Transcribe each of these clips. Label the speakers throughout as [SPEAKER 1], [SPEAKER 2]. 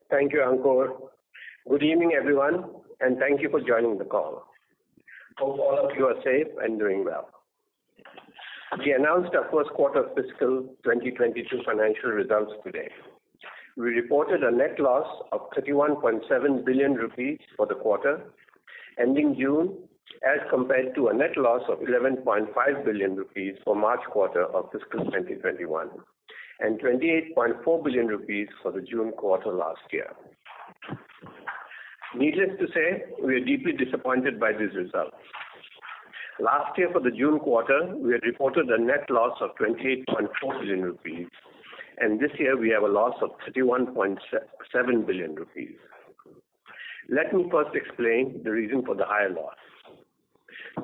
[SPEAKER 1] Thank you, Ankur. Good evening, everyone, and thank you for joining the call. Hope all of you are safe and doing well. We announced our first quarter fiscal 2022 financial results today. We reported a net loss of 31.7 billion rupees for the quarter ending June, as compared to a net loss of 11.5 billion rupees for March quarter of fiscal 2021 and 28.4 billion rupees for the June quarter last year. Needless to say, we are deeply disappointed by these results. Last year for the June quarter, we had reported a net loss of 28.4 billion rupees, and this year we have a loss of 31.7 billion rupees. Let me first explain the reason for the higher loss.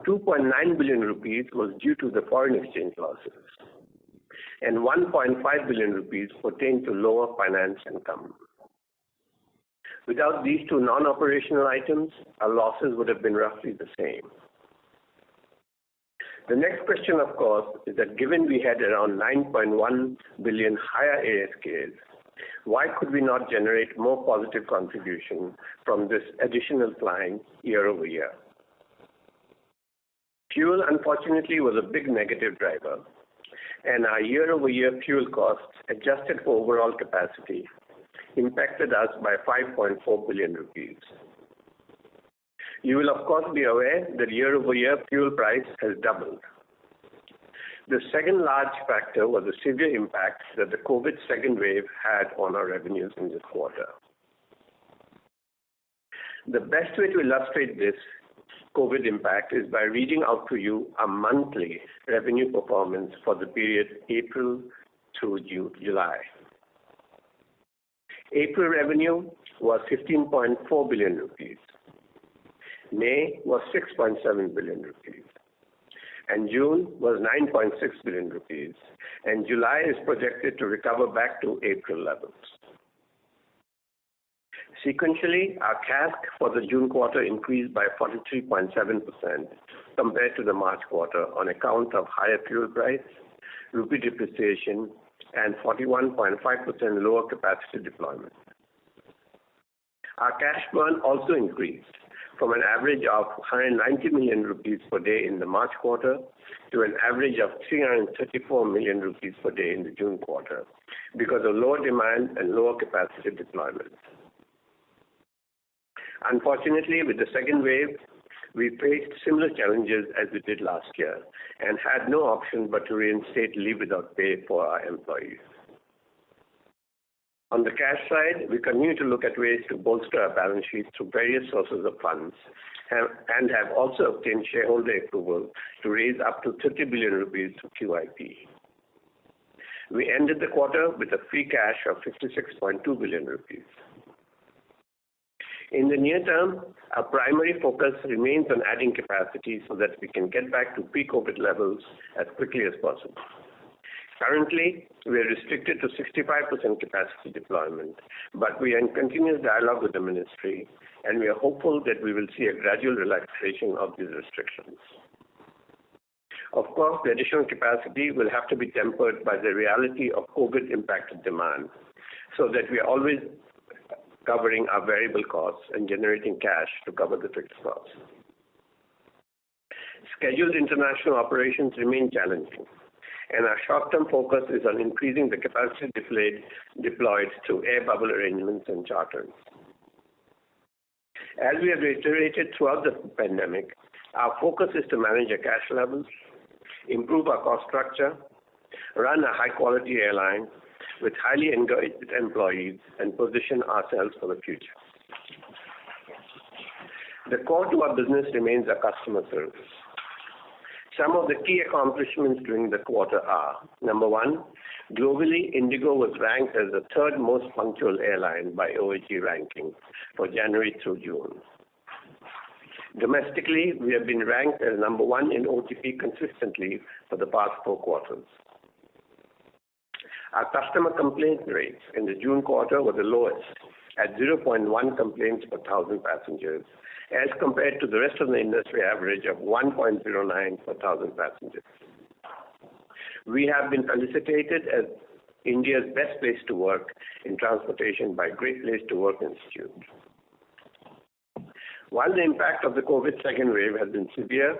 [SPEAKER 1] 2.9 billion rupees was due to the foreign exchange losses, and 1.5 billion rupees pertained to lower finance income. Without these two non-operational items, our losses would have been roughly the same. The next question, of course, is that given we had around 9.1 billion higher ASKs, why could we not generate more positive contribution from this additional flying year over year? Fuel, unfortunately, was a big negative driver, and our year-over-year fuel costs, adjusted for overall capacity, impacted us by 5.4 billion rupees. You will, of course, be aware that year-over-year fuel price has doubled. The second large factor was the severe impact that the COVID second wave had on our revenues in this quarter. The best way to illustrate this COVID impact is by reading out to you a monthly revenue performance for the period April through July. April revenue was 15.4 billion rupees. May was 6.7 billion rupees. And June was 9.6 billion rupees. And July is projected to recover back to April levels. Sequentially, our CASK for the June quarter increased by 43.7% compared to the March quarter on account of higher fuel price, rupee depreciation, and 41.5% lower capacity deployment. Our cash burn also increased from an average of 190 million rupees per day in the March quarter to an average of 334 million rupees per day in the June quarter because of lower demand and lower capacity deployment. Unfortunately, with the second wave, we faced similar challenges as we did last year and had no option but to reinstate leave without pay for our employees. On the cash side, we continue to look at ways to bolster our balance sheet through various sources of funds and have also obtained shareholder approval to raise up to 30 billion rupees through QIP. We ended the quarter with a free cash of 56.2 billion rupees. In the near term, our primary focus remains on adding capacity so that we can get back to pre-COVID levels as quickly as possible. Currently, we are restricted to 65% capacity deployment, but we are in continuous dialogue with the ministry, and we are hopeful that we will see a gradual relaxation of these restrictions. Of course, the additional capacity will have to be tempered by the reality of COVID-impacted demand, so that we are always covering our variable costs and generating cash to cover the fixed costs. Scheduled international operations remain challenging, and our short-term focus is on increasing the capacity deployed through air bubble arrangements and charters. As we have reiterated throughout the pandemic, our focus is to manage our cash levels, improve our cost structure, run a high-quality airline with highly engaged employees, and position ourselves for the future. The core to our business remains our customer service. Some of the key accomplishments during the quarter are: number one, globally, IndiGo was ranked as the third most punctual airline by OAG ranking for January through June. Domestically, we have been ranked as number one in OTP consistently for the past 4 quarters. Our customer complaint rates in the June quarter were the lowest at 0.1 complaints per 1,000 passengers, as compared to the rest of the industry average of 1.09 per 1,000 passengers. We have been felicitated India's best place to work in transportation by Great Place to Work Institute. While the impact of the COVID second wave has been severe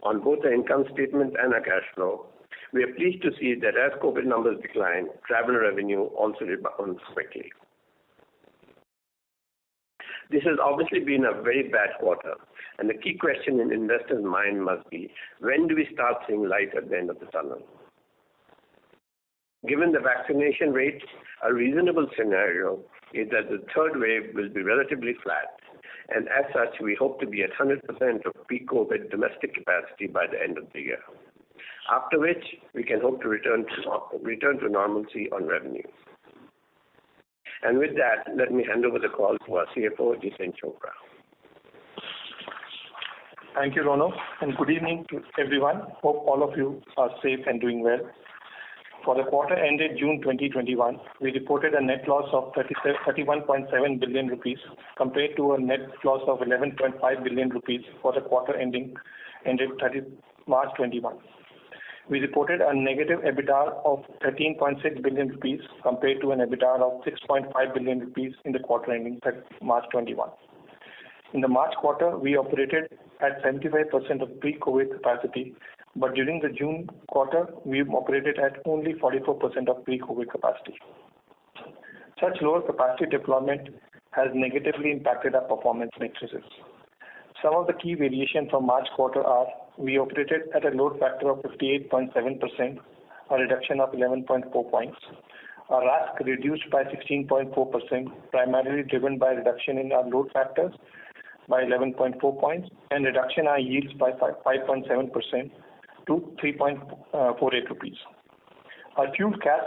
[SPEAKER 1] on both the income statement and our cash flow, we are pleased to see that as COVID numbers decline, travel revenue also rebounds quickly. This has obviously been a very bad quarter, and the key question in investors' mind must be, when do we start seeing light at the end of the tunnel? Given the vaccination rates, a reasonable scenario is that the third wave will be relatively flat, and as such, we hope to be at 100% of pre-COVID domestic capacity by the end of the year, after which we can hope to return to normalcy on revenue. And with that, let me hand over the call to our CFO, Jiten Chopra.
[SPEAKER 2] Thank you, Rono, and good evening to everyone. Hope all of you are safe and doing well. For the quarter ended June 2021, we reported a net loss of 31.7 billion rupees compared to a net loss of 11.5 billion rupees for the quarter ended 30 March 21. We reported a negative EBITDA of 13.6 billion rupees compared to an EBITDA of 6.5 billion rupees in the quarter ending March 21. In the March quarter, we operated at 75% of pre-COVID capacity, but during the June quarter, we operated at only 44% of pre-COVID capacity. Such lower capacity deployment has negatively impacted our performance matrices. Some of the key variations from March quarter are: we operated at a load factor of 58.7%, a reduction of 11.4 points. Our RASK reduced by 16.4%, primarily driven by reduction in our load factors by 11.4 points and reduction in our yields by 5.7% to 3.48 rupees. Our fuel CASK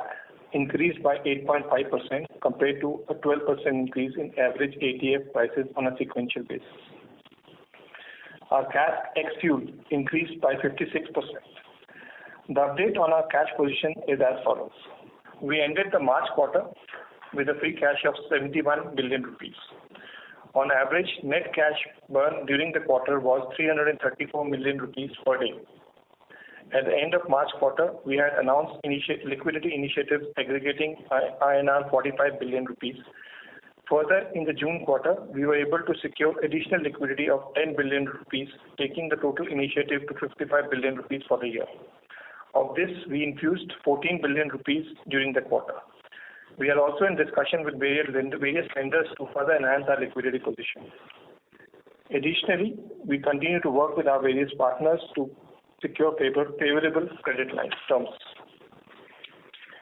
[SPEAKER 2] increased by 8.5% compared to a 12% increase in average ATF prices on a sequential basis. Our CASK ex-fuel increased by 56%. The update on our cash position is as follows. We ended the March quarter with a free cash of 71 billion rupees. On average, net cash burn during the quarter was 334 million rupees per day. At the end of March quarter, we had announced liquidity initiatives aggregating INR 45 billion rupees. Further, in the June quarter, we were able to secure additional liquidity of 10 billion rupees, taking the total initiative to 55 billion rupees for the year. Of this, we infused 14 billion rupees during the quarter. We are also in discussion with various lenders to further enhance our liquidity position. Additionally, we continue to work with our various partners to secure favorable credit line terms.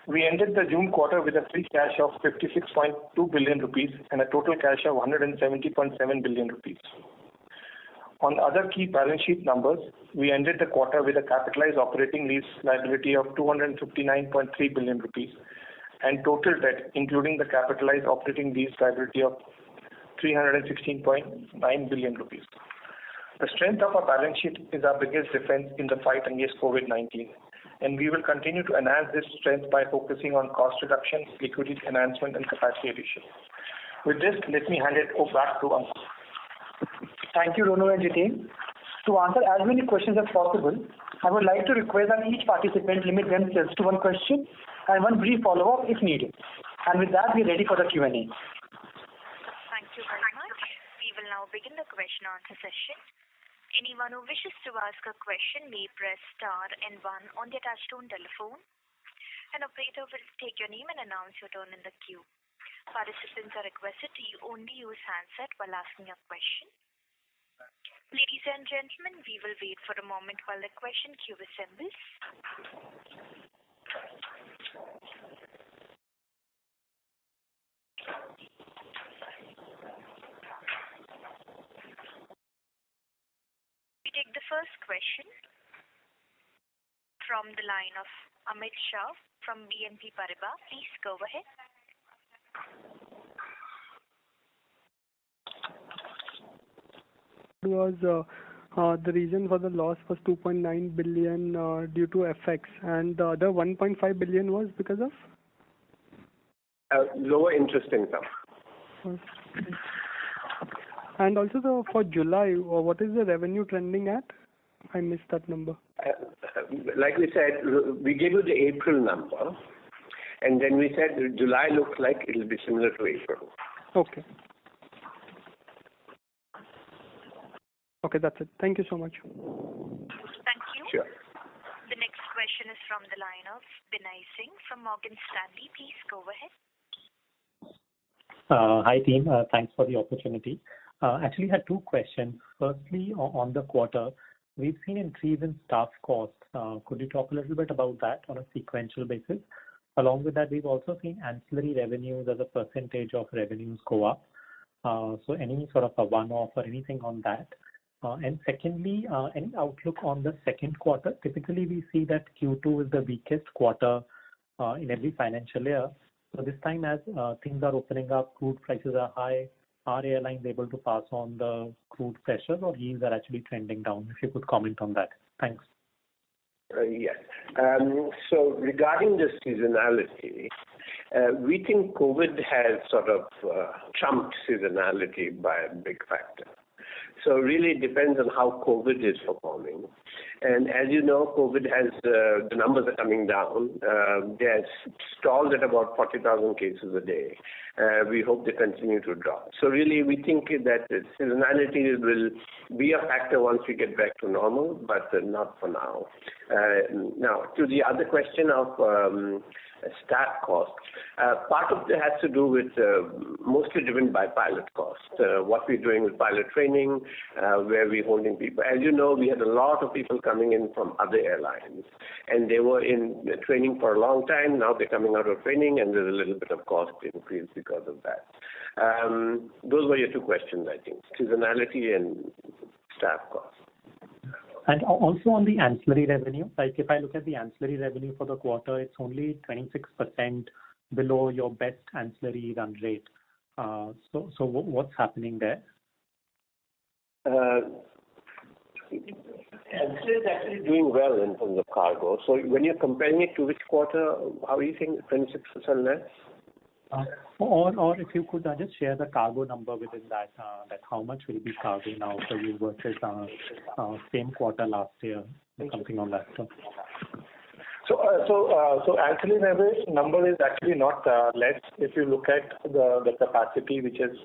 [SPEAKER 2] We ended the June quarter with a free cash of 56.2 billion rupees and a total cash of 170.7 billion rupees. On other key balance sheet numbers, we ended the quarter with a capitalized operating lease liability of 259.3 billion rupees and total debt, including the capitalized operating lease liability of 316.9 billion rupees. The strength of our balance sheet is our biggest defense in the fight against COVID-19, and we will continue to enhance this strength by focusing on cost reduction, liquidity enhancement, and capacity addition. With this, let me hand it back to Ankur.
[SPEAKER 3] Thank you, Rono and Jiten. To answer as many questions as possible, I would like to request that each participant limit themselves to one question and one brief follow-up if needed. And with that, we are ready for the Q&A.
[SPEAKER 4] Thank you very much. We will now begin the question and answer session. Anyone who wishes to ask a question may press star and 1 on their touchtone telephone. An operator will take your name and announce your turn in the queue. Participants are requested to only use handset while asking a question. Ladies and gentlemen, we will wait for a moment while the question queue assembles. We take the first question from the line of Amit Shah from BNP Paribas. Please go ahead.
[SPEAKER 5] Was the reason for the loss was 2.9 billion due to FX, and the other 1.5 billion was because of
[SPEAKER 1] lower interest income.
[SPEAKER 5] Okay. And also for July, what is the revenue trending at? I missed that number.
[SPEAKER 1] Like we said, we gave you the April number, And then we said July looks like it will be similar to April.
[SPEAKER 5] Okay. Okay, that's it. Thank you so much.
[SPEAKER 4] Thank you.
[SPEAKER 1] Sure.
[SPEAKER 4] The next question is from the line of Binay Singh from Morgan Stanley. Please go ahead.
[SPEAKER 6] Hi, team. Thanks for the opportunity. Actually, had two questions. Firstly, on the quarter, we've seen increase in staff costs. Could you talk a little bit about that on a sequential basis? Along with that, we've also seen ancillary revenues as a percentage of revenues go up. So any sort of a one-off or anything on that? And secondly, any outlook on the second quarter? Typically, we see that Q2 is the weakest quarter in every financial year. So this time, as things are opening up, crude prices are high, are airlines able to pass on the crude pressures, or yields are actually trending down? If you could comment on that. Thanks.
[SPEAKER 1] Yes. So regarding the seasonality, we think COVID has sort of trumped seasonality by a big factor. So really it depends on how COVID is performing. And as you know, COVID has, the numbers are coming down. They're stalled at about 40,000 cases a day. We hope they continue to drop. So really we think that seasonality will be a factor once we get back to normal, but not for now. Now, to the other question of staff costs, part of it has to do with mostly driven by pilot costs. What we're doing with pilot training, where we're holding people. As you know, we had a lot of people coming in from other airlines, and they were in training for a long time. Now they're coming out of training, and there's a little bit of cost increase because of that. Those were your two questions, I think, seasonality and staff costs.
[SPEAKER 6] And also on the ancillary revenue, like if I look at the ancillary revenue for the quarter, it's only 26% below your best ancillary run rate. So what's happening there?
[SPEAKER 1] Ancillary is actually doing well in terms of cargo. So when you're comparing it to which quarter, how are you saying 26% less?
[SPEAKER 6] Or if you could just share the cargo number within that, that how much will be cargo now for you versus same quarter last year, something on that.
[SPEAKER 2] So ancillary revenue number is actually not less. If you look at the capacity, which is,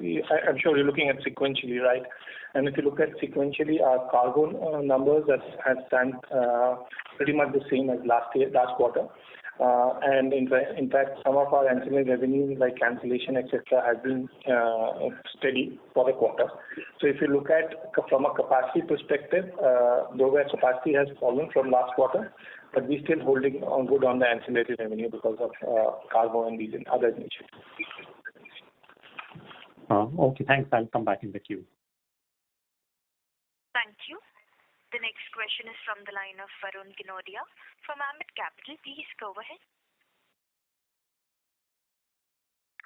[SPEAKER 2] I'm sure you're looking at sequentially, right? And if you look at sequentially, our cargo numbers has stand pretty much the same as last quarter. And in fact, some of our ancillary revenues like cancellation, etc., have been steady for the quarter. So if you look at from a capacity perspective, though our capacity has fallen from last quarter, but we're still holding on good on the ancillary revenue because of cargo and these and other initiatives.
[SPEAKER 6] Okay, thanks. I'll come back in the queue.
[SPEAKER 4] Thank you. The next question is from the line of Varun Ginodia from Ambit Capital. Please go ahead.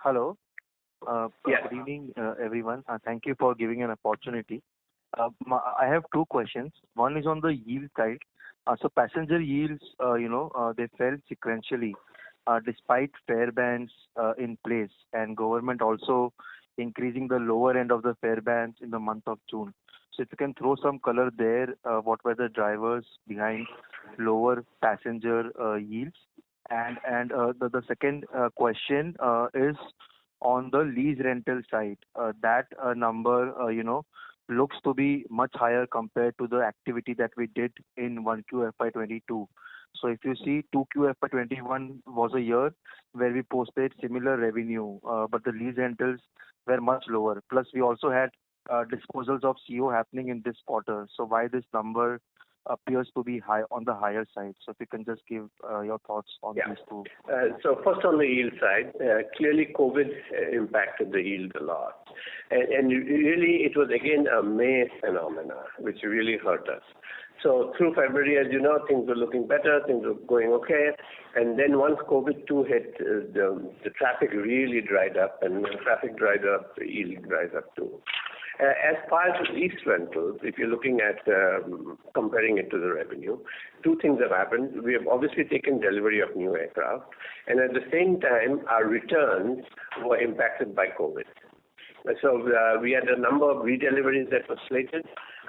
[SPEAKER 7] Hello.
[SPEAKER 1] Yes.
[SPEAKER 7] Good evening, everyone. Thank you for giving an opportunity. I have two questions. One is on the yield side. So passenger yields, they fell sequentially despite fare bands in place and government also increasing the lower end of the fare bands in the month of June. So if you can throw some color there, what were the drivers behind lower passenger yields? And the second question is on the lease rental side. That number, looks to be much higher compared to the activity that we did in 1Q FY22. So if you see 2Q FY21 was a year where we posted similar revenue, but the lease rentals were much lower. Plus we also had disposals of CO happening in this quarter. So why this number appears to be high on the higher side? So if you can just give your thoughts on these two.
[SPEAKER 1] So first on the yield side, clearly COVID impacted the yield a lot. And really it was again a May phenomena, which really hurt us. So through February, as you know, things were looking better, things were going okay. And then once COVID-2 hit, the traffic really dried up. And when traffic dried up, the yield dries up too. As far as lease rentals, if you're looking at comparing it to the revenue, two things have happened. We have obviously taken delivery of new aircraft, and at the same time, our returns were impacted by COVID. So we had a number of redeliveries that were slated,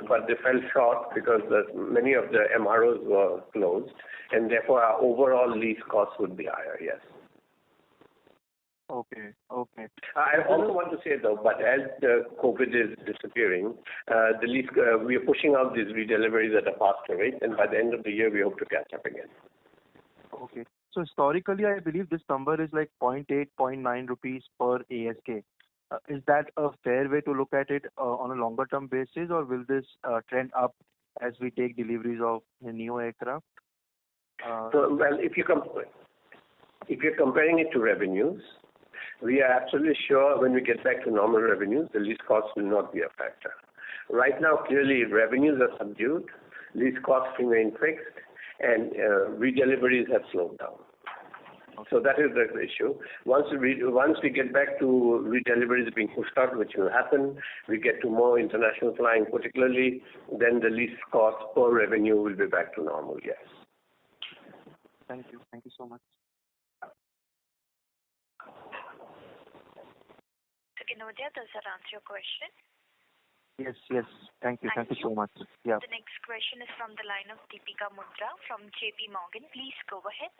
[SPEAKER 1] but they fell short because many of the MROs were closed, and therefore our overall lease costs would be higher, yes.
[SPEAKER 7] Okay. Okay.
[SPEAKER 1] I also want to say though, but as the COVID is disappearing, the least we are pushing out these redeliveries at a faster rate, and by the end of the year we hope to catch up again.
[SPEAKER 7] Okay. So historically, I believe this number is like 0.8, 0.9 rupees per ASK. Is that a fair way to look at it on a longer term basis, or will this trend up as we take deliveries of the new aircraft?
[SPEAKER 1] Well, if you're comparing it to revenues, we are absolutely sure when we get back to normal revenues, the lease costs will not be a factor. Right now, clearly revenues are subdued, lease costs remain fixed, and redeliveries have slowed down. So that is the issue. Once we get back to redeliveries being pushed out, which will happen, we get to more international flying particularly, then the lease cost per revenue will be back to normal, yes.
[SPEAKER 7] Thank you. Thank you so much.
[SPEAKER 4] So, Kinodia, does that answer your question?
[SPEAKER 7] Yes, yes. Thank you. Thank you so much. Yeah.
[SPEAKER 4] The next question is from the line of Deepika Mundra from JP Morgan. Please go ahead.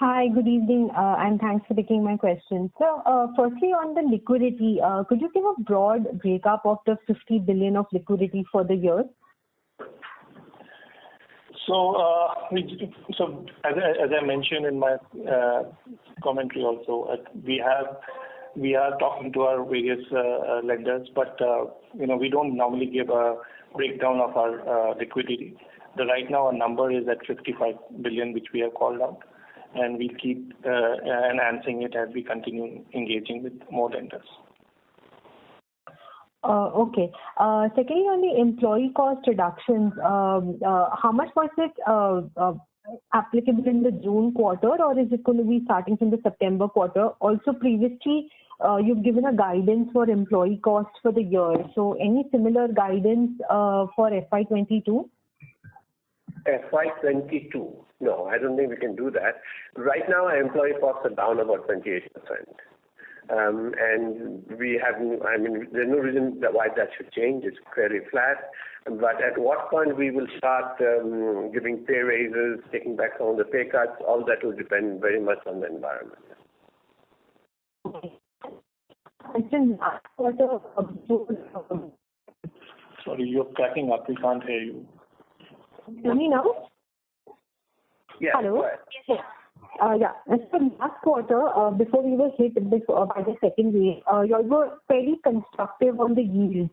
[SPEAKER 8] Hi, good evening, and thanks for taking my question. So, firstly, on the liquidity, could you give a broad breakup of the 50 billion of liquidity for the year?
[SPEAKER 2] So, as I mentioned in my commentary also, we are talking to our various lenders, but we don't normally give a breakdown of our liquidity. Right now, our number is at 55 billion, which we have called out, and we'll keep enhancing it as we continue engaging with more lenders.
[SPEAKER 8] Okay. Secondly, on the employee cost reductions, how much was it applicable in the June quarter, or is it going to be starting from the September quarter? Also, previously, you've given a guidance for employee costs for the year. So, any similar guidance for FY22?
[SPEAKER 1] FY22? No, I don't think we can do that. Right now, our employee costs are down about 28%. And we have, there's no reason why that should change. It's fairly flat. But at what point we will start giving pay raises, taking back some of the pay cuts, all that will depend very much on the environment.
[SPEAKER 2] Sorry, you're cracking up. We can't hear you.
[SPEAKER 8] Hear me now?
[SPEAKER 1] Yeah.
[SPEAKER 8] Hello? Yes. As for last quarter, before we were hit by the second wave, you all were fairly constructive on the yield,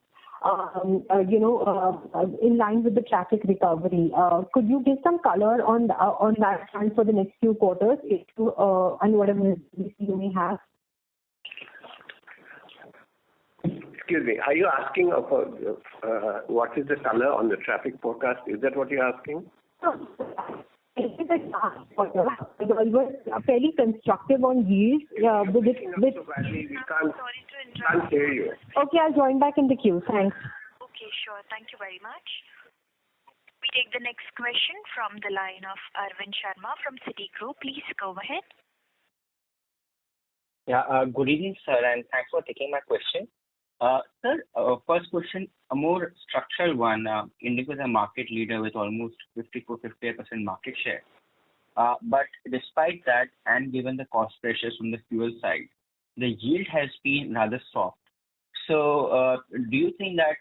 [SPEAKER 8] in line with the traffic recovery. Could you give some color on that front for the next few quarters, and whatever you may have?
[SPEAKER 1] Excuse me, are you asking about what is the color on the traffic forecast? Is that what you're asking?
[SPEAKER 8] You were fairly constructive on yields.
[SPEAKER 1] We can't hear you.
[SPEAKER 8] Okay, I'll join back in the queue. Thanks.
[SPEAKER 4] Okay, sure. Thank you very much. We take the next question from the line of Arvind Sharma from Citigroup. Please go ahead.
[SPEAKER 9] Yeah, good evening, sir, and thanks for taking my question. Sir, first question, a more structural one. Indigo is a market leader with almost 54-58% market share. But despite that, and given the cost pressures from the fuel side, the yield has been rather soft. So, do you think that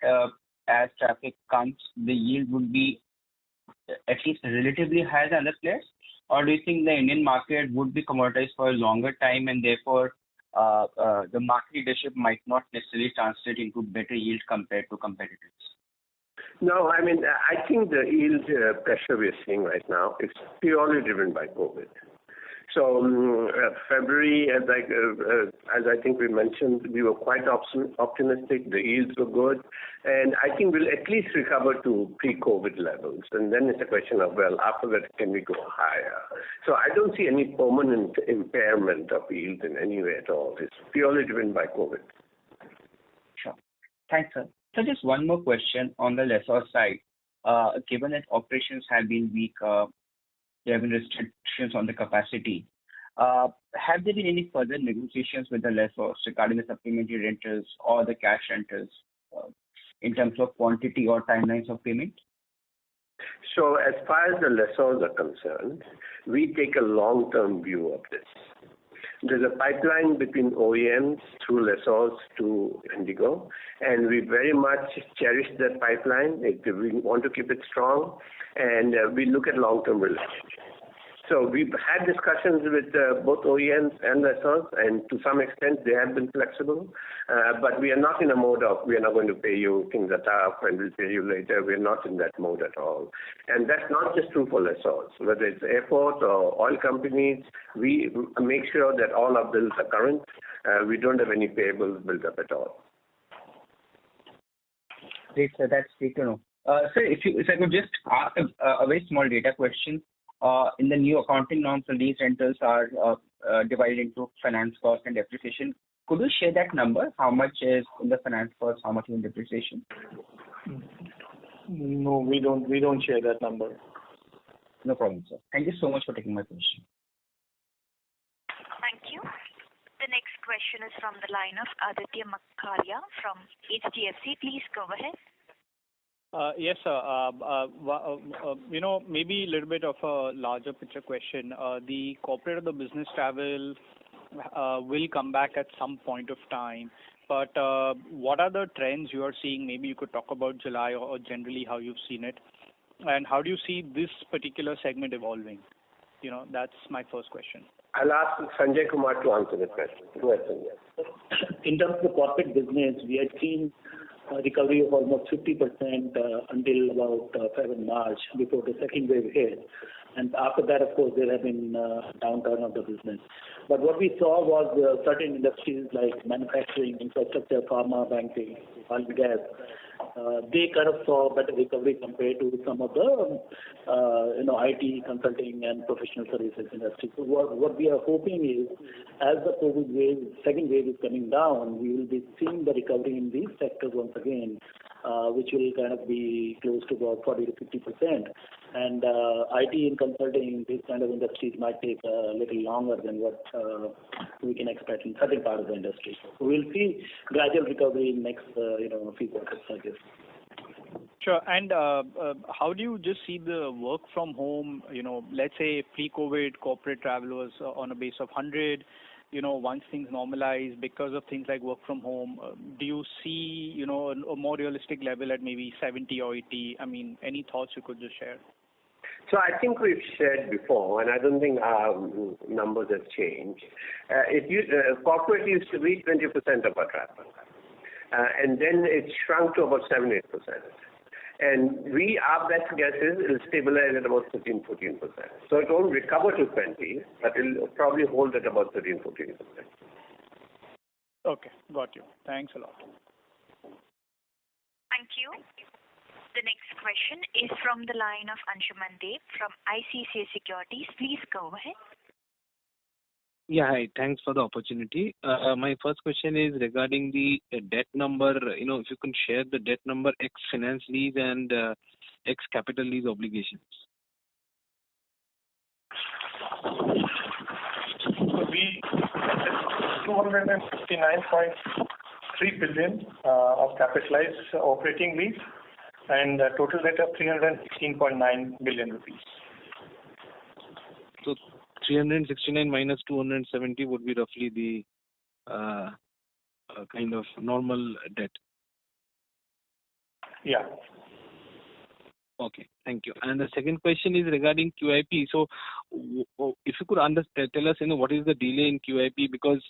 [SPEAKER 9] as traffic comes, the yield would be at least relatively higher than other players? Or do you think the Indian market would be commoditized for a longer time, and therefore the market leadership might not necessarily translate into better yield compared to competitors?
[SPEAKER 1] No, I think the yield pressure we're seeing right now is purely driven by COVID. So February, as I think we mentioned, we were quite optimistic. The yields were good, and I think we'll at least recover to pre-COVID levels. And then it's a question of, well, after that, can we go higher? So I don't see any permanent impairment of yields in any way at all. It's purely driven by COVID.
[SPEAKER 9] Sure. Thanks, sir. So just one more question on the lessor side. Given that operations have been weak, there have been restrictions on the capacity. Have there been any further negotiations with the lessors regarding the supplementary rentals or the cash rentals in terms of quantity or timelines of payment?
[SPEAKER 1] So as far as the lessors are concerned, we take a long-term view of this. There's a pipeline between OEMs through lessors to Indigo, and we very much cherish that pipeline. We want to keep it strong, and we look at long-term relationships. So we've had discussions with both OEMs and lessors, and to some extent they have been flexible. But we are not in a mode of we are not going to pay you, things are tough, and we'll pay you later. We're not in that mode at all. And that's not just true for lessors. Whether it's airports or oil companies, we make sure that all our bills are current. We don't have any payables built up at all.
[SPEAKER 9] Great, sir. That's great to know. Sir, if I could just ask a very small data question. In the new accounting norms, the lease rentals are divided into finance cost and depreciation. Could you share that number? How much is in the finance cost? How much in depreciation?
[SPEAKER 2] No, we don't share that number.
[SPEAKER 9] No problem, sir. Thank you so much for taking my question.
[SPEAKER 4] Thank you. The next question is from the line of Aditya Makharia from HDFC. Please go ahead.
[SPEAKER 10] Yes, sir. Maybe a little bit of a larger picture question. The corporate or the business travel will come back at some point of time. But what are the trends you are seeing? Maybe you could talk about July or generally how you've seen it. And how do you see this particular segment evolving? That's my first question.
[SPEAKER 1] I'll ask Sanjay Kumar to answer the question. Go ahead, Sanjay.
[SPEAKER 11] In terms of the corporate business, we had seen a recovery of almost 50% until about February, March, before the second wave hit. And after that, of course, there have been downturn of the business. But what we saw was certain industries like manufacturing, infrastructure, pharma, banking, oil and gas, they kind of saw better recovery compared to some of the IT, consulting, and professional services industry. So what we are hoping is, as the COVID wave, second wave is coming down, we will be seeing the recovery in these sectors once again, which will kind of be close to about 40 to 50%. And IT and consulting, these kind of industries might take a little longer than what we can expect in certain part of the industry. So we'll see gradual recovery in next few quarters, I guess.
[SPEAKER 10] Sure. And how do you just see the work from home? Let's say pre-COVID corporate travel was on a base of 100. Once things normalize because of things like work from home, do you see, a more realistic level at maybe 70 or 80? I mean, any thoughts you could just share?
[SPEAKER 1] So I think we've shared before, and I don't think our numbers have changed. Corporate used to be 20% of our travel, and then it shrunk to about 7-8%. And our best guess is it will stabilize at about 13-14%. So it won't recover to 20, but it will probably hold at about 13-14%.
[SPEAKER 10] Okay, got you. Thanks a lot.
[SPEAKER 4] Thank you. The next question is from the line of Anshuman Deb from ICICI Securities. Please go ahead.
[SPEAKER 12] Yeah, hi. Thanks for the opportunity. My first question is regarding the debt number. If you can share the debt number ex finance lease and ex capital lease obligations.
[SPEAKER 2] So we 259.3 billion of capitalized operating lease and total debt of 316.9 billion rupees.
[SPEAKER 12] So 369 minus 270 would be roughly the kind of normal debt.
[SPEAKER 2] Yeah.
[SPEAKER 12] Okay, thank you. And the second question is regarding QIP. So if you could tell us, what is the delay in QIP? Because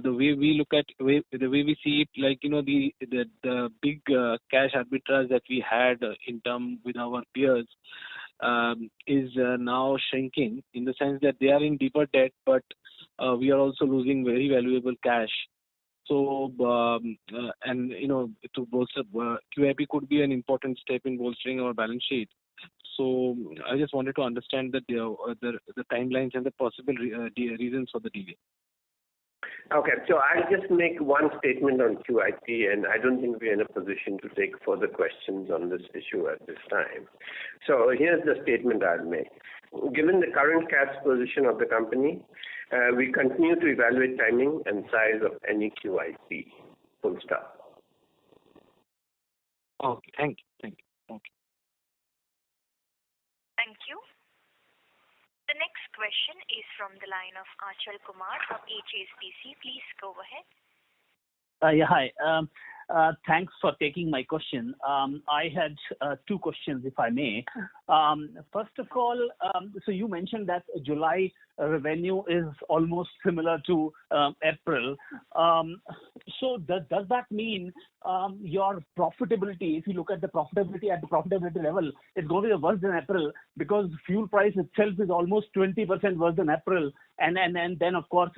[SPEAKER 12] the way we look at, the way we see it, like, the big cash arbitrage that we had in term with our peers is now shrinking, in the sense that they are in deeper debt, but we are also losing very valuable cash. So, to bolster, QIP could be an important step in bolstering our balance sheet. So, I just wanted to understand that the timelines and the possible reasons for the delay.
[SPEAKER 1] Okay, so I'll just make one statement on QIP, and I don't think we're in a position to take further questions on this issue at this time. So here's the statement I'll make. Given the current cash position of the company, we continue to evaluate timing and size of any QIP. Full stop.
[SPEAKER 12] Okay, thank you. Okay.
[SPEAKER 4] Thank you. The next question is from the line of Achal Kumar from HSBC. Please go ahead.
[SPEAKER 13] Yeah, hi. Thanks for taking my question. I had two questions, if I may. First of all, so you mentioned that July revenue is almost similar to April. So does that mean your profitability, if you look at the profitability level, it's going to be worse than April because fuel price itself is almost 20% worse than April, and then of course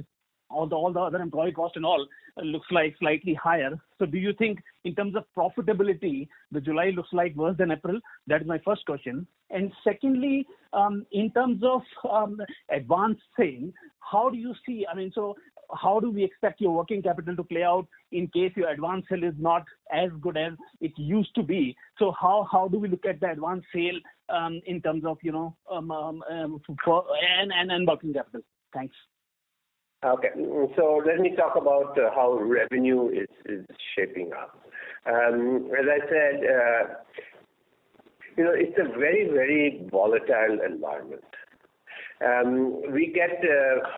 [SPEAKER 13] all the other employee cost and all looks like slightly higher. So do you think in terms of profitability, the July looks like worse than April? That is my first question. And secondly, in terms of advance sale, how do you see, so how do we expect your working capital to play out in case your advance sale is not as good as it used to be? So how do we look at the advance sale in terms of, and working capital? Thanks.
[SPEAKER 1] Okay, so let me talk about how revenue is shaping up. As I said, it's a very, very volatile environment. We get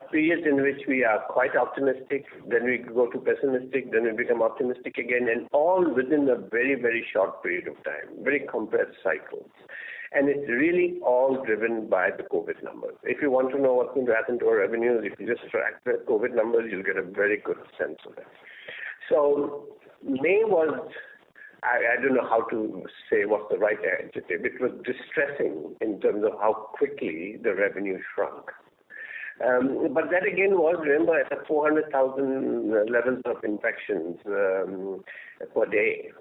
[SPEAKER 1] periods in which we are quite optimistic, then we go to pessimistic, then we become optimistic again, and all within a very, very short period of time, very compressed cycles. And it's really all driven by the COVID numbers. If you want to know what's going to happen to our revenues, if you just track the COVID numbers, you'll get a very good sense of it. So May was, I don't know how to say what's the right adjective. It was distressing in terms of how quickly the revenue shrunk. But that again was, remember, at the 400,000 levels of infections per day.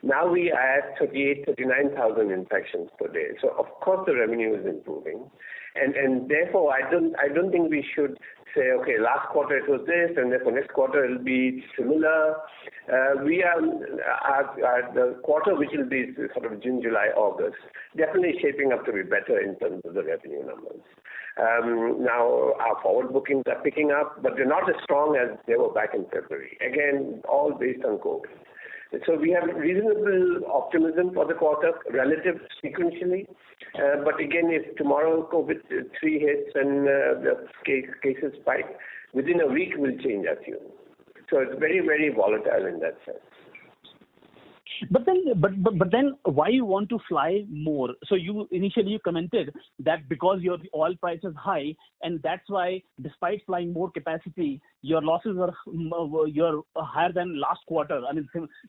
[SPEAKER 1] Now we are at 39,000 infections per day. So of course the revenue is improving, and therefore I don't think we should say, okay, last quarter it was this, and therefore next quarter it will be similar. We are the quarter which will be sort of June, July, August, definitely shaping up to be better in terms of the revenue numbers. Now our forward bookings are picking up, but they're not as strong as they were back in February. Again, all based on COVID. So we have reasonable optimism for the quarter, relative sequentially. But again, if tomorrow COVID-3 hits and the cases spike, within a week will change our tune. So it's very, very volatile in that sense.
[SPEAKER 13] But then why you want to fly more? So you initially commented that because your oil price is high, and that's why despite flying more capacity, your losses are higher than last quarter,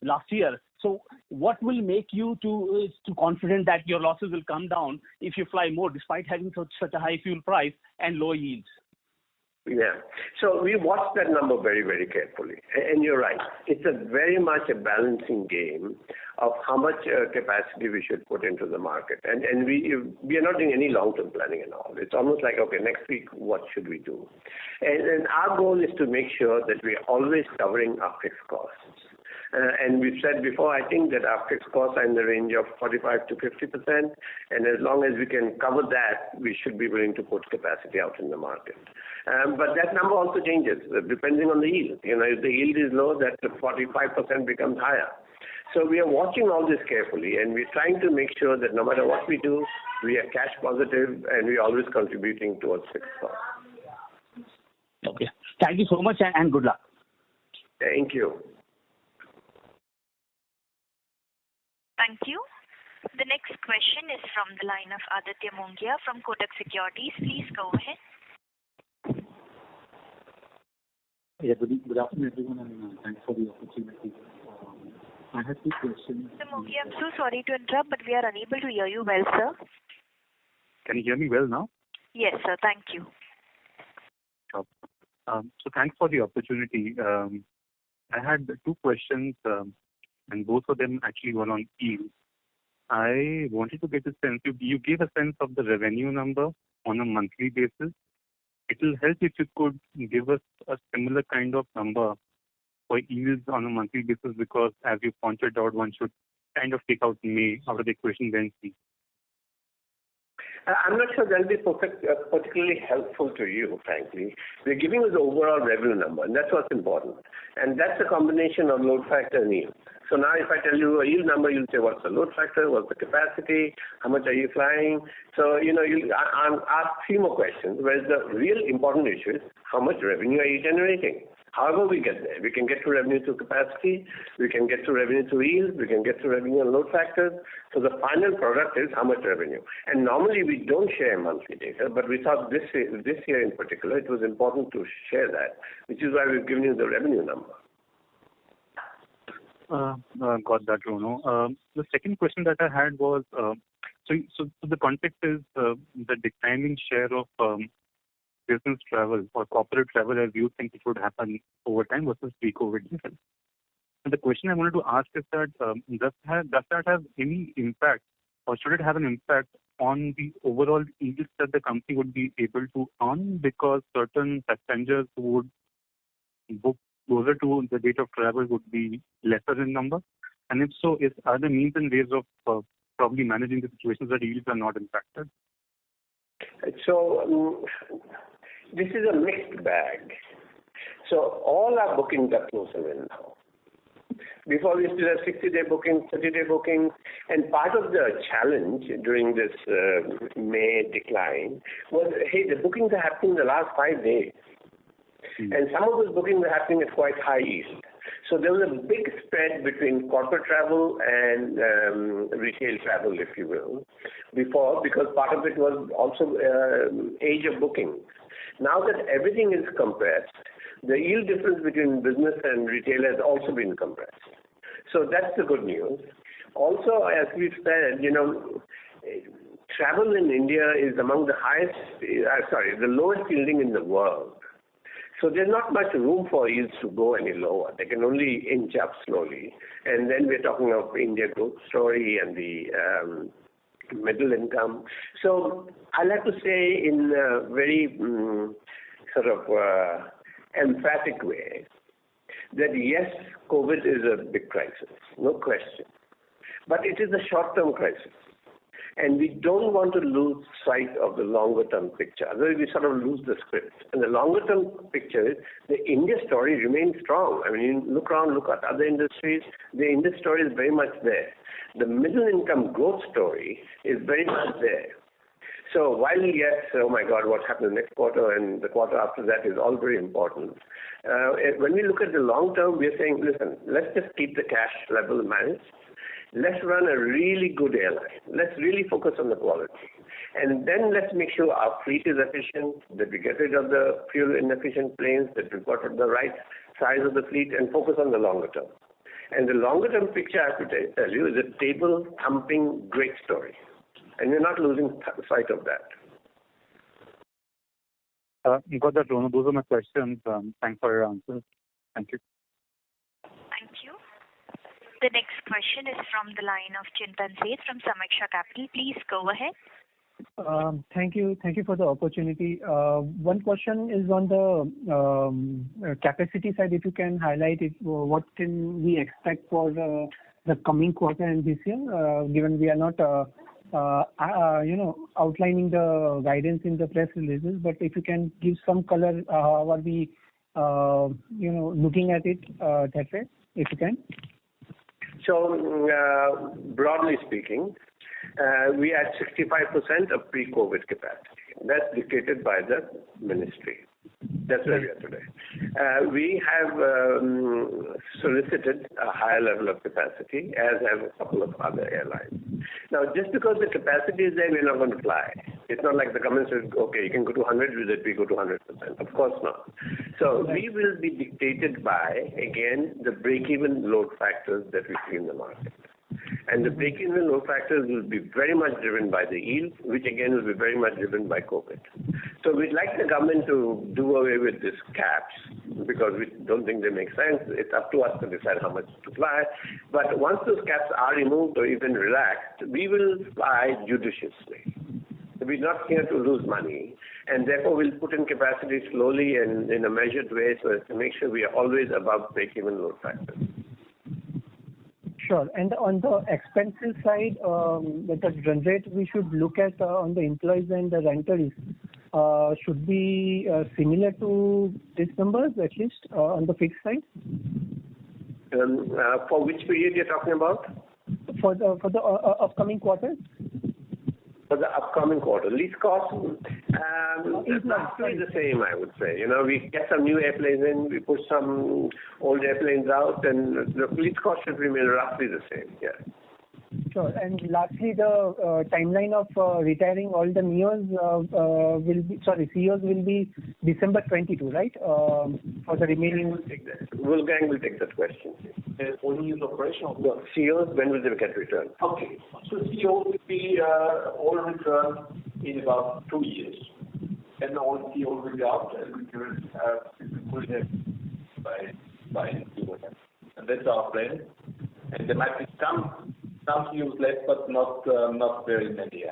[SPEAKER 13] last year. So what will make you to confident that your losses will come down if you fly more despite having such a high fuel price and low yields?
[SPEAKER 1] Yeah. So we watch that number very, very carefully. And you're right. It's very much a balancing game of how much capacity we should put into the market. And we are not doing any long-term planning at all. It's almost like, okay, next week, what should we do? And our goal is to make sure that we are always covering our fixed costs. And we've said before, I think that our fixed costs are in the range of 45 to 50%. And as long as we can cover that, we should be willing to put capacity out in the market. But that number also changes depending on the yield. If the yield is low, that 45% becomes higher. So we are watching all this carefully, and we're trying to make sure that no matter what we do, we are cash positive and we're always contributing towards fixed costs.
[SPEAKER 13] Okay. Thank you so much and good luck.
[SPEAKER 1] Thank you.
[SPEAKER 4] Thank you. The next question is from the line of Aditya Mongia from Kotak Securities. Please go ahead.
[SPEAKER 14] Yeah, good afternoon, everyone, and thanks for the opportunity. I have two questions.
[SPEAKER 4] Mr. Mongia, I'm so sorry to interrupt, but we are unable to hear you well, sir.
[SPEAKER 14] Can you hear me well now?
[SPEAKER 4] Yes, sir. Thank you.
[SPEAKER 14] So thanks for the opportunity. I had two questions, and both of them actually were on yield. I wanted to get a sense. You gave a sense of the revenue number on a monthly basis. It will help if you could give us a similar kind of number for yields on a monthly basis, because as you pointed out, one should kind of take out May out of the equation then see.
[SPEAKER 1] I'm not sure that will be particularly helpful to you, frankly. We're giving you the overall revenue number, and that's what's important. And that's a combination of load factor and yield. So now if I tell you a yield number, you'll say, what's the load factor, what's the capacity, how much are you flying? So, you'll ask 3 more questions, whereas the real important issue is how much revenue are you generating? However we get there, we can get to revenue through capacity, we can get to revenue through yield, we can get to revenue and load factors. So the final product is how much revenue. And normally we don't share monthly data, but we thought this year in particular, it was important to share that, which is why we've given you the revenue number.
[SPEAKER 14] Got that, Rono. The second question that I had was, so the context is the declining share of business travel or corporate travel as you think it would happen over time versus pre-COVID levels. And the question I wanted to ask is that does that have any impact, or should it have an impact on the overall yields that the company would be able to earn, because certain passengers who would book closer to the date of travel would be lesser in number? And if so, are there means and ways of probably managing the situations that yields are not impacted?
[SPEAKER 1] So this is a mixed bag. So all our bookings are closer in now. Before we used to have 60-day bookings, 30-day bookings, and part of the challenge during this May decline was, hey, the bookings are happening in the last 5 days. And some of those bookings are happening at quite high yield. So there was a big spread between corporate travel and retail travel, if you will, before, because part of it was also age of booking. Now that everything is compressed, the yield difference between business and retail has also been compressed. So that's the good news. Also, as we've said, travel in India is among the lowest yielding in the world. So there's not much room for yields to go any lower. They can only inch up slowly. And then we're talking of India growth story and the middle income. So I'll have to say in a very emphatic way that yes, COVID is a big crisis, no question. But it is a short-term crisis. And we don't want to lose sight of the longer-term picture. Otherwise, we sort of lose the script. And the longer-term picture is the India story remains strong. I mean, you look around, look at other industries, the India story is very much there. The middle-income growth story is very much there. So while, yes, oh my God, what happened next quarter and the quarter after that is all very important. When we look at the long term, we're saying, listen, let's just keep the cash level managed. Let's run a really good airline. Let's really focus on the quality. And then let's make sure our fleet is efficient, that we get rid of the fuel inefficient planes, that we've got the right size of the fleet, and focus on the longer term. And the longer term picture, I have to tell you, is a table thumping great story. And we're not losing sight of that.
[SPEAKER 14] You got that, Rono. Those are my questions. Thanks for your answers. Thank you.
[SPEAKER 4] Thank you. The next question is from the line of Chintan Seth from Sameeksha Capital. Please go ahead.
[SPEAKER 15] Thank you. Thank you for the opportunity. One question is on the capacity side. If you can highlight what can we expect for the coming quarter and this year, given we are not outlining the guidance in the press releases, but if you can give some color, how are we looking at it that way, if you can.
[SPEAKER 1] So, broadly speaking, we are at 65% of pre-COVID capacity. That's dictated by the ministry. That's where we are today. We have solicited a higher level of capacity, as have a couple of other airlines. Now, just because the capacity is there, we're not going to fly. It's not like the government says, okay, you can go to 100, we go to 100%. Of course not. So we will be dictated by, again, the break-even load factors that we see in the market. And the break-even load factors will be very much driven by the yield, which again will be very much driven by COVID. So we'd like the government to do away with these caps because we don't think they make sense. It's up to us to decide how much to fly. But once those caps are removed or even relaxed, we will fly judiciously. We're not here to lose money, and therefore we'll put in capacity slowly and in a measured way so as to make sure we are always above break-even load factors.
[SPEAKER 15] Sure. And on the expenses side, the run rate we should look at on the employees and the rentals should be similar to these numbers, at least on the fixed side?
[SPEAKER 1] For which period you're talking about?
[SPEAKER 15] For the upcoming quarters?
[SPEAKER 1] For the upcoming quarter. Lease costs, roughly the same, I would say. We get some new airplanes in, we push some old airplanes out, and the lease cost should remain roughly the same, yeah.
[SPEAKER 15] Sure. And lastly, the timeline of retiring all the CEOs will be December 22, right? For the remaining...
[SPEAKER 1] Wolfgang will take that question.
[SPEAKER 16] Only is operational.
[SPEAKER 1] No, CEOs, when will they get returned?
[SPEAKER 16] Okay. So CEOs will be all returned in about 2 years. And all CEOs will be out and we will have by December. And that's our plan. And there might be some CEOs left, but not very many.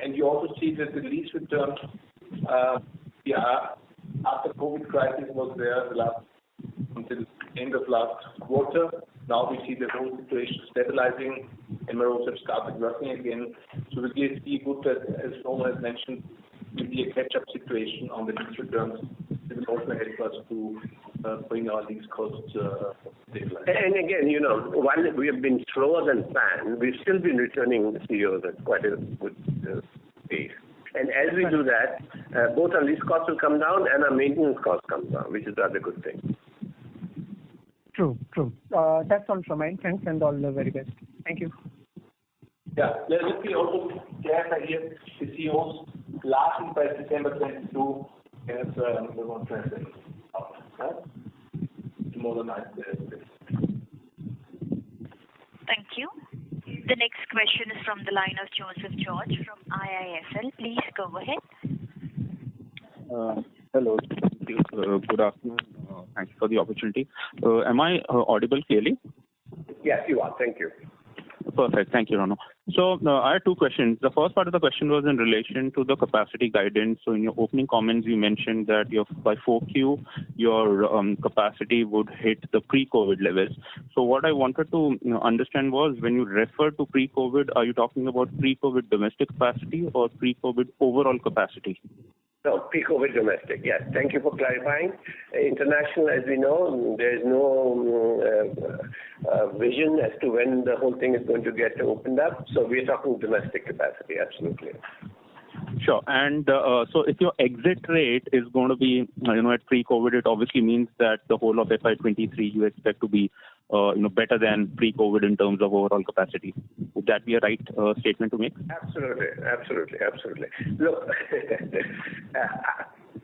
[SPEAKER 16] And you also see that the lease returns, after COVID crisis was there until the end of last quarter. Now we see the whole situation stabilizing, MROs have started working again. So we see good that, as Roman has mentioned, will be a catch-up situation on the lease returns. It will also help us to bring our lease costs stabilized.
[SPEAKER 1] And again, while we have been slower than planned, we've still been returning the CEOs at quite a good pace. And as we do that, both our lease costs will come down and our maintenance costs come down, which is the other good thing.
[SPEAKER 15] True. That's all from mine. Thanks and all the very best. Thank you.
[SPEAKER 16] Yeah, let me also clarify here, the CEOs lasting by December 22 as the one translation. Modernize
[SPEAKER 4] Thank you. The next question is from the line of Joseph George from IIFL. Please go ahead.
[SPEAKER 17] Hello. Good afternoon. Thanks for the opportunity. Am I audible clearly?
[SPEAKER 1] Yes, you are. Thank you.
[SPEAKER 17] Perfect. Thank you, Rono. So I had two questions. The first part of the question was in relation to the capacity guidance. So in your opening comments, you mentioned that by 4Q, your capacity would hit the pre-COVID levels. So what I wanted to understand was, when you refer to pre-COVID, are you talking about pre-COVID domestic capacity or pre-COVID overall capacity?
[SPEAKER 1] No, pre-COVID domestic, yes. Thank you for clarifying. International, as we know, there is no vision as to when the whole thing is going to get opened up. So we're talking domestic capacity, absolutely.
[SPEAKER 17] Sure. And so if your exit rate is going to be, at pre-COVID, it obviously means that the whole of FY23 you expect to be, better than pre-COVID in terms of overall capacity. Would that be a right statement to make?
[SPEAKER 1] Absolutely. Look,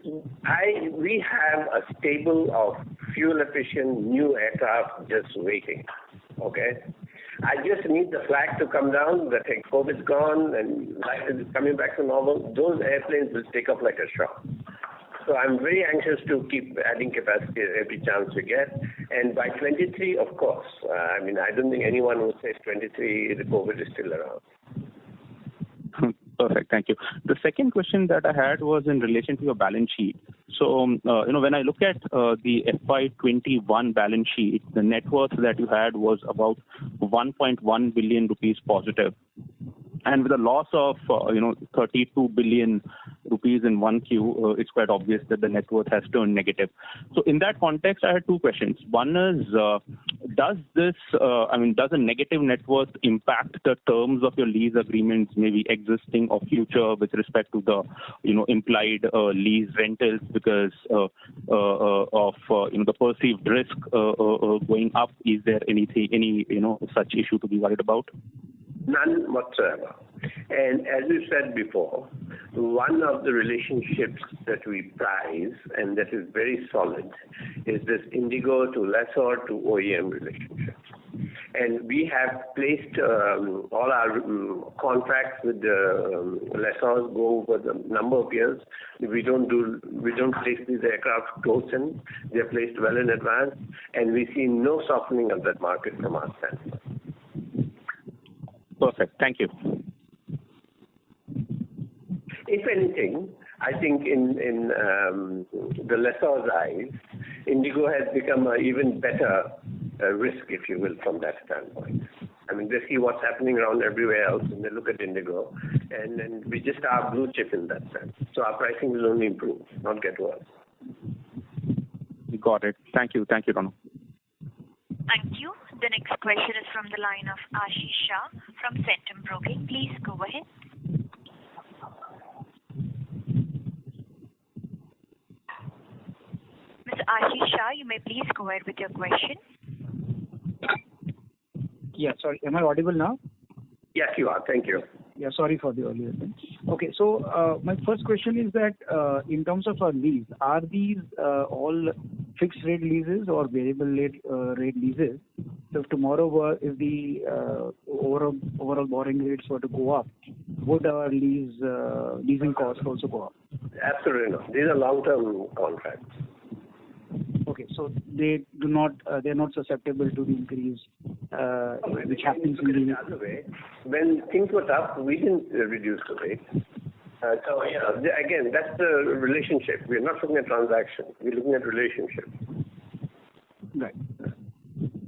[SPEAKER 1] we have a stable of fuel-efficient new aircraft just waiting. Okay. I just need the flag to come down that COVID's gone and life is coming back to normal. Those airplanes will take off like a shot. So I'm very anxious to keep adding capacity every chance we get. And by 23, of course. I don't think anyone who says 23, the COVID is still around.
[SPEAKER 17] Perfect. Thank you. The second question that I had was in relation to your balance sheet. So, when I look at the FY21 balance sheet, the net worth that you had was about 1.1 billion rupees positive. And with a loss of, 32 billion rupees in 1Q, it's quite obvious that the net worth has turned negative. So in that context, I had two questions. One is, does a negative net worth impact the terms of your lease agreements, maybe existing or future, with respect to the, implied lease rentals because of the perceived risk going up? Is there any such issue to be worried about?
[SPEAKER 1] None whatsoever. And as we said before, one of the relationships that we prize and that is very solid is this Indigo to lessor to OEM relationship. And we have placed all our contracts with the lessors go over the number of years. We don't place these aircraft close in. They're placed well in advance, and we see no softening of that market from our standpoint.
[SPEAKER 17] Perfect. Thank you.
[SPEAKER 1] If anything, I think in the lessor's eyes, Indigo has become an even better risk, if you will, from that standpoint. They see what's happening around everywhere else, and they look at Indigo, and we just are blue chip in that sense. So our pricing will only improve, not get worse.
[SPEAKER 17] Got it. Thank you. Thank you, Rono.
[SPEAKER 4] Thank you. The next question is from the line of Ashish Shah from Centrum Broking. Please go ahead. Mr. Ashish Shah, you may please go ahead with your question.
[SPEAKER 18] Yeah, sorry. Am I audible now?
[SPEAKER 1] Yes, you are. Thank you.
[SPEAKER 18] Yeah, sorry for the earlier thing. Okay, so my first question is that in terms of our lease, are these all fixed rate leases or variable rate leases? So if tomorrow if the overall borrowing rates were to go up, would our leasing costs also go up?
[SPEAKER 1] Absolutely not. These are long-term contracts.
[SPEAKER 18] Okay, so they're not susceptible to the increase which happens in the
[SPEAKER 1] other way. When things were tough, we didn't reduce the rate. So again, that's the relationship. We're not looking at transaction. We're looking at relationship.
[SPEAKER 18] Right.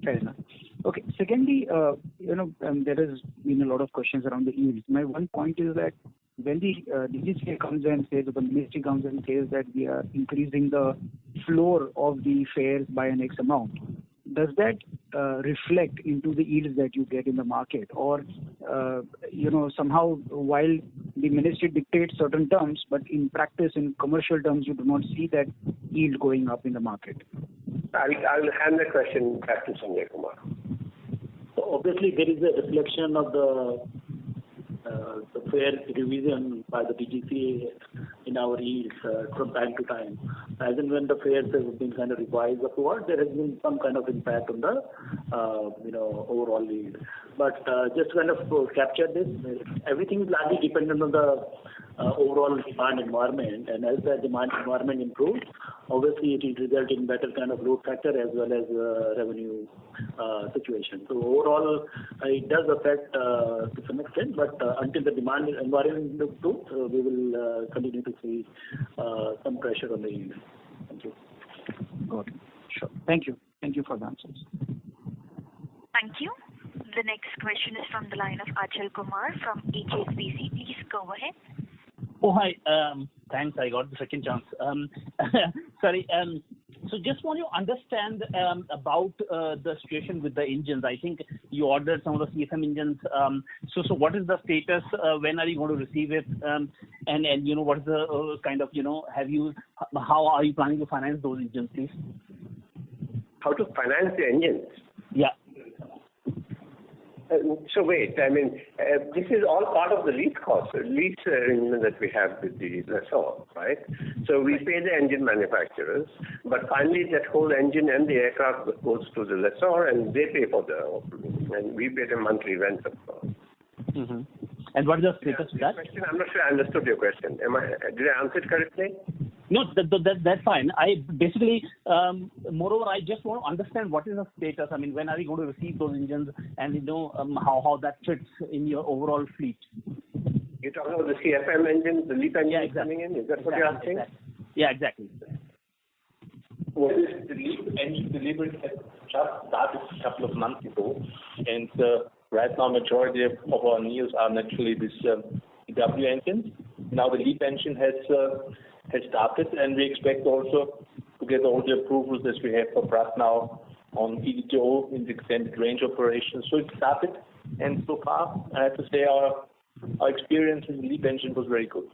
[SPEAKER 18] Fair enough. Okay. Secondly, there has been a lot of questions around the yields. My one point is that when the DGCA comes and says, or the ministry comes and says that we are increasing the floor of the fares by an X amount, does that reflect into the yields that you get in the market? Or, somehow while the ministry dictates certain terms, but in practice, in commercial terms, you do not see that yield going up in the market?
[SPEAKER 1] I'll hand the question back to Sanjay Kumar.
[SPEAKER 11] So obviously, there is a reflection of the fare revision by the DGCA in our yields from time to time. As and when the fares have been kind of revised upward, there has been some kind of impact on the overall yield. But just to kind of capture this, everything is largely dependent on the overall demand environment, and as the demand environment improves, obviously it will result in better kind of load factor as well as revenue situation. So overall, it does affect to some extent, but until the demand environment improves, we will continue to see some pressure on the yield. Thank you.
[SPEAKER 18] Got it. Sure. Thank you. Thank you for the answers.
[SPEAKER 4] Thank you. The next question is from the line of Achal Kumar from HSBC. Please go ahead.
[SPEAKER 13] Oh, hi. Thanks. I got the second chance. Sorry. So just want to understand about the situation with the engines. I think you ordered some of the CFM engines. So what is the status? When are you going to receive it? And what is the kind of, how are you planning to finance those engines, please?
[SPEAKER 1] How to finance the engines?
[SPEAKER 13] Yeah.
[SPEAKER 1] So wait, this is all part of the lease cost, lease arrangement that we have with the lessor, right? So we pay the engine manufacturers, but finally that whole engine and the aircraft goes to the lessor, and they pay for and we pay the monthly rent, of course.
[SPEAKER 13] Mm-hmm. And what is the status of that?
[SPEAKER 1] I'm not sure I understood your question. Did I answer it correctly?
[SPEAKER 13] No, that's fine. I basically, moreover, I just want to understand what is the status. I mean, when are you going to receive those engines, and how that fits in your overall fleet?
[SPEAKER 1] You're talking about the CFM engines, the LEAP engines coming in? Is that what you're asking?
[SPEAKER 13] Exactly. Yeah, exactly.
[SPEAKER 19] Well, the LEAP engine delivery has just started a couple of months ago, and right now majority of our neos are naturally this EW engines. Now the LEAP engine has started, and we expect also to get all the approvals as we have for Pratt now on EDTO in the extended range operations. So it started, and so far I have to say our experience in the LEAP engine was very good.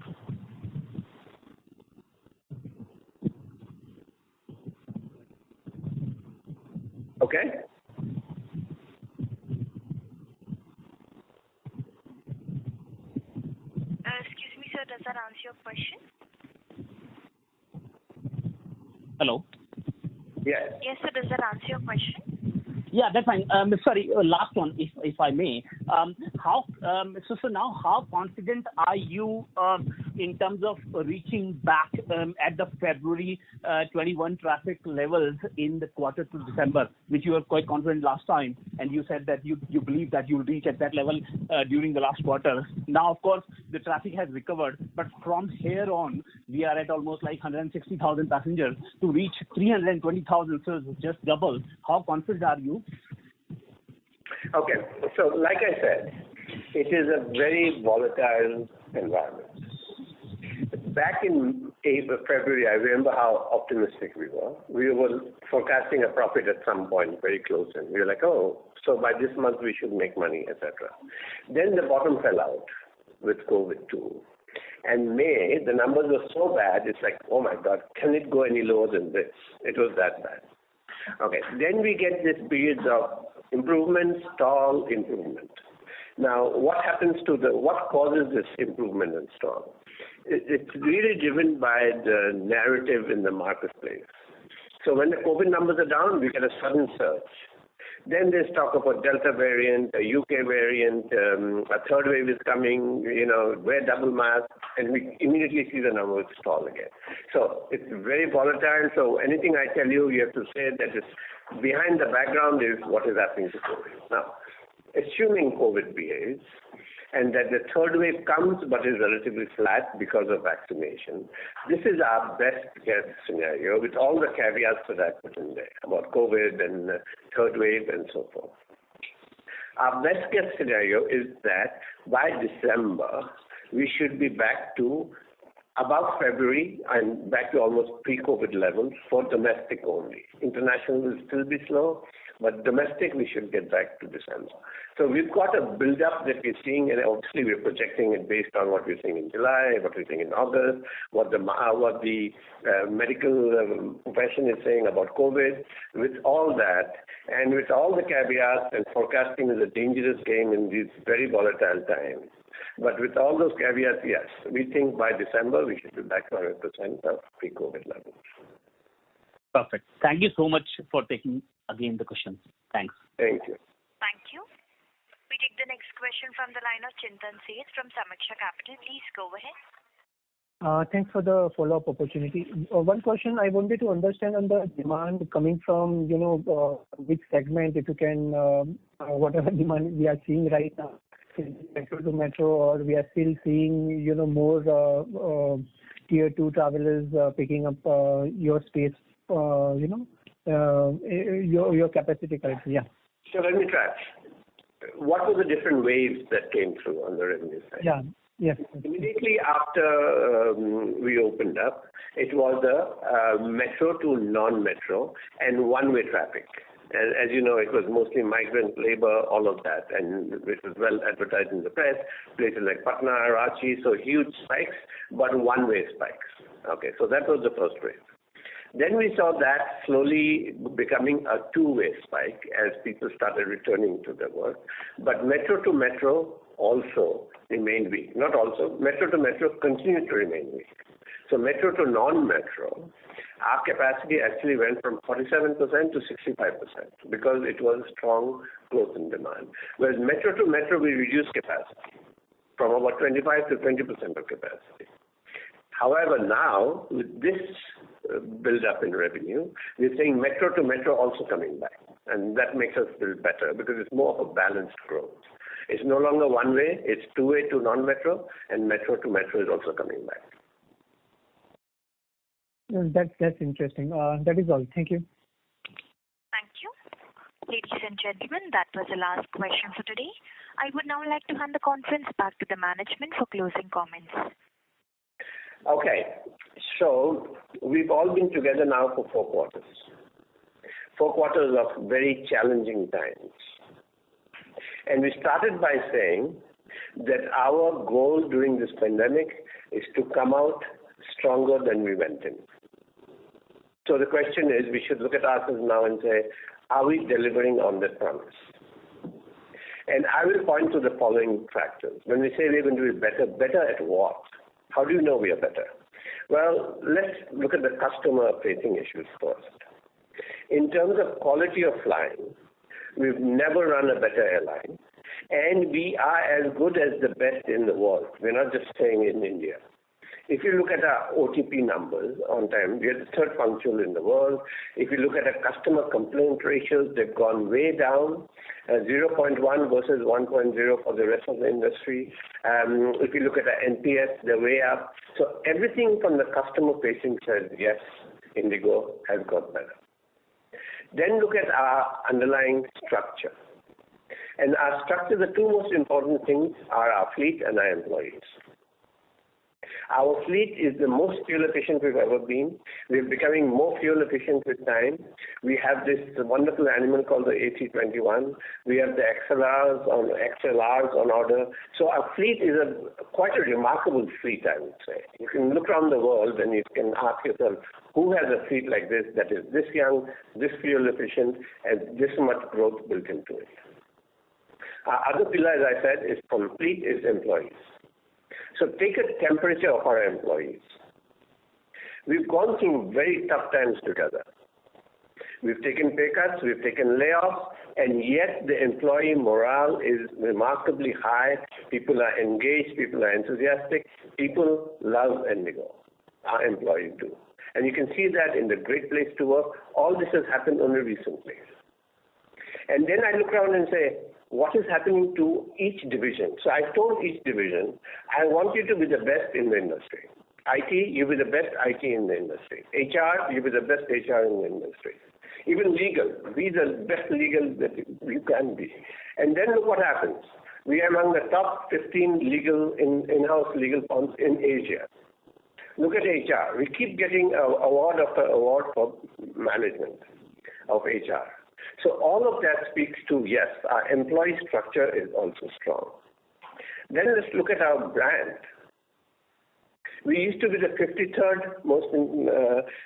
[SPEAKER 1] Okay.
[SPEAKER 4] Excuse me, sir, does that answer your question?
[SPEAKER 13] Hello?
[SPEAKER 1] Yes.
[SPEAKER 4] Yes, sir, does that answer your question?
[SPEAKER 13] Yeah, that's fine. Sorry, last one, if I may. So now, how confident are you in terms of reaching back at the February 21 traffic levels in the quarter to December, which you were quite confident last time, and you said that you believe that you will reach at that level during the last quarter. Now, of course, the traffic has recovered, but from here on, we are at almost like 160,000 passengers to reach 320,000, so it's just double. How confident are you?
[SPEAKER 1] Okay, so like I said, it is a very volatile environment. Back in February, I remember how optimistic we were. We were forecasting a profit at some point very close, and we were like, oh, so by this month we should make money, etc. Then the bottom fell out with COVID too. And May, the numbers were so bad, it's like, oh my God, can it go any lower than this? It was that bad. Okay, then we get this periods of improvement, stall, improvement. Now, what causes this improvement and stall? It's really driven by the narrative in the marketplace. So when the COVID numbers are down, we get a sudden surge. Then there's talk of a Delta variant, a UK variant, a third wave is coming, wear double mask, and we immediately see the numbers stall again. So it's very volatile. So anything I tell you, you have to say that it's behind the background is what is happening to COVID. Now, assuming COVID behaves, and that the third wave comes but is relatively flat because of vaccination, this is our best guess scenario with all the caveats that I put in there about COVID and third wave and so forth. Our best guess scenario is that by December, we should be back to about February and back to almost pre-COVID levels for domestic only. International will still be slow, but domestic we should get back to December. So we've got a build-up that we're seeing, and obviously we're projecting it based on what we're seeing in July, what we're seeing in August, what the medical profession is saying about COVID. With all that, and with all the caveats, and forecasting is a dangerous game in these very volatile times. But with all those caveats, yes, we think by December we should be back to 100% of pre-COVID levels.
[SPEAKER 13] Perfect. Thank you so much for taking again the questions. Thanks.
[SPEAKER 1] Thank you.
[SPEAKER 4] Thank you. We take the next question from the line of Chintan Seth from Samiksha Capital. Please go ahead.
[SPEAKER 15] Thanks for the follow-up opportunity. One question I wanted to understand on the demand coming from, which segment, if you can, whatever demand we are seeing right now, metro to metro, or we are still seeing, more tier 2 travelers picking up your space, your capacity currently. Yeah.
[SPEAKER 1] So let me try. What were the different waves that came through on the revenue side?
[SPEAKER 15] Yeah. Yes.
[SPEAKER 1] Immediately after we opened up, it was the metro to non-metro and one-way traffic. And as you know, it was mostly migrant labor, all of that, and it was well advertised in the press, places like Patna, Ranchi, so huge spikes, but one-way spikes. Okay, so that was the first wave. Then we saw that slowly becoming a two-way spike as people started returning to their work. But metro to metro also remained weak. Not also, metro to metro continued to remain weak. So metro to non-metro, our capacity actually went from 47% to 65% because it was strong growth in demand. Whereas metro to metro, we reduced capacity from about 25 to 20% of capacity. However, now with this build-up in revenue, we're seeing metro to metro also coming back. And that makes us feel better because it's more of a balanced growth. It's no longer one way, it's two-way to non-metro, and metro to metro is also coming back.
[SPEAKER 15] That's interesting. That is all. Thank you.
[SPEAKER 4] Thank you. Ladies and gentlemen, that was the last question for today. I would now like to hand the conference back to the management for closing comments.
[SPEAKER 1] Okay. So we've all been together now for 4 quarters. 4 quarters of very challenging times. And we started by saying that our goal during this pandemic is to come out stronger than we went in. So the question is, we should look at ourselves now and say, are we delivering on that promise? And I will point to the following factors. When we say we're going to be better at what? How do you know we are better? Well, let's look at the customer-facing issues first. In terms of quality of flying, we've never run a better airline, and we are as good as the best in the world. We're not just saying in India. If you look at our OTP numbers on time, we are the third punctual in the world. If you look at our customer complaint ratios, they've gone way down, 0.1 versus 1.0 for the rest of the industry. If you look at our NPS, they're way up. So everything from the customer-facing says, yes, IndiGo has got better. Then look at our underlying structure. And our structure, the two most important things are our fleet and our employees. Our fleet is the most fuel efficient we've ever been. We're becoming more fuel efficient with time. We have this wonderful animal called the A321. We have the XLRs on order. So our fleet is quite a remarkable fleet, I would say. You can look around the world and you can ask yourself, who has a fleet like this that is this young, this fuel efficient, and this much growth built into it? Our other pillar, as I said, is complete is employees. So take a temperature of our employees. We've gone through very tough times together. We've taken pay cuts, we've taken layoffs, and yet the employee morale is remarkably high. People are engaged, people are enthusiastic, people love Indigo. Our employees do. And you can see that in the Great Place to Work. All this has happened only recently. And then I look around and say, what is happening to each division? So I told each division, I want you to be the best in the industry. IT, you be the best IT in the industry. HR, you be the best HR in the industry. Even legal, be the best legal that you can be. And then look what happens. We are among the top 15 in-house legal firms in Asia. Look at HR. We keep getting award after award for management of HR. So all of that speaks to, yes, our employee structure is also strong. Then let's look at our brand. We used to be the 53rd most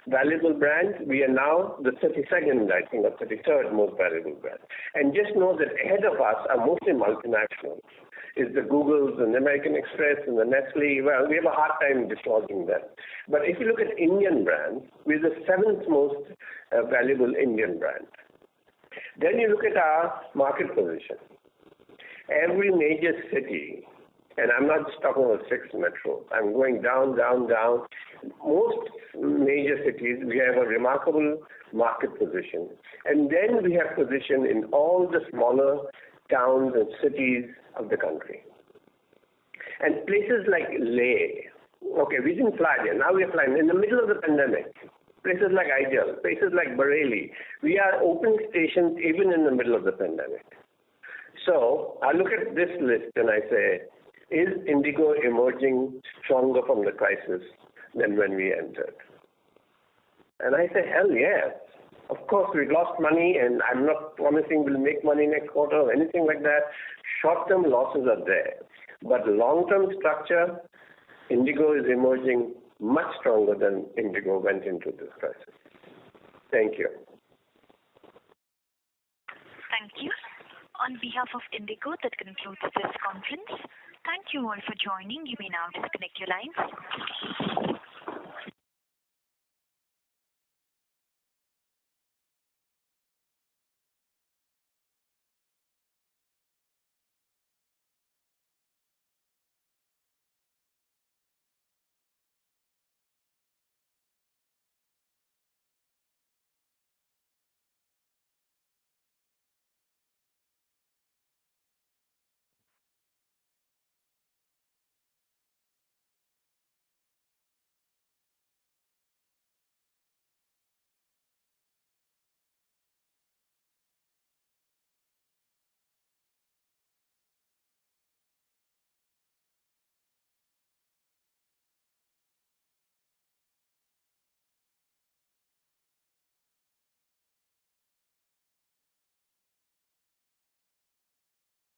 [SPEAKER 1] valuable brand. We are now the 32nd, I think, or 33rd most valuable brand. And just know that ahead of us are mostly multinationals. Is the Googles and the American Express and the Nestle. Well, we have a hard time disclosing that. But if you look at Indian brands, we're the 7th most valuable Indian brand. Then you look at our market position. Every major city, and I'm not just talking about 6 metros, I'm going down. Most major cities, we have a remarkable market position. And then we have position in all the smaller towns and cities of the country. And places like Leh, okay, we didn't fly there. Now we are flying in the middle of the pandemic. Places like Aizawl, places like Bareilly. We are opening stations even in the middle of the pandemic. So I look at this list and I say, is Indigo emerging stronger from the crisis than when we entered? And I say, hell yes. Of course, we lost money, and I'm not promising we'll make money next quarter or anything like that. Short-term losses are there. But long-term structure, Indigo is emerging much stronger than Indigo went into this crisis. Thank you.
[SPEAKER 4] Thank you. On behalf of Indigo, that concludes this conference. Thank you all for joining. You may now disconnect your lines.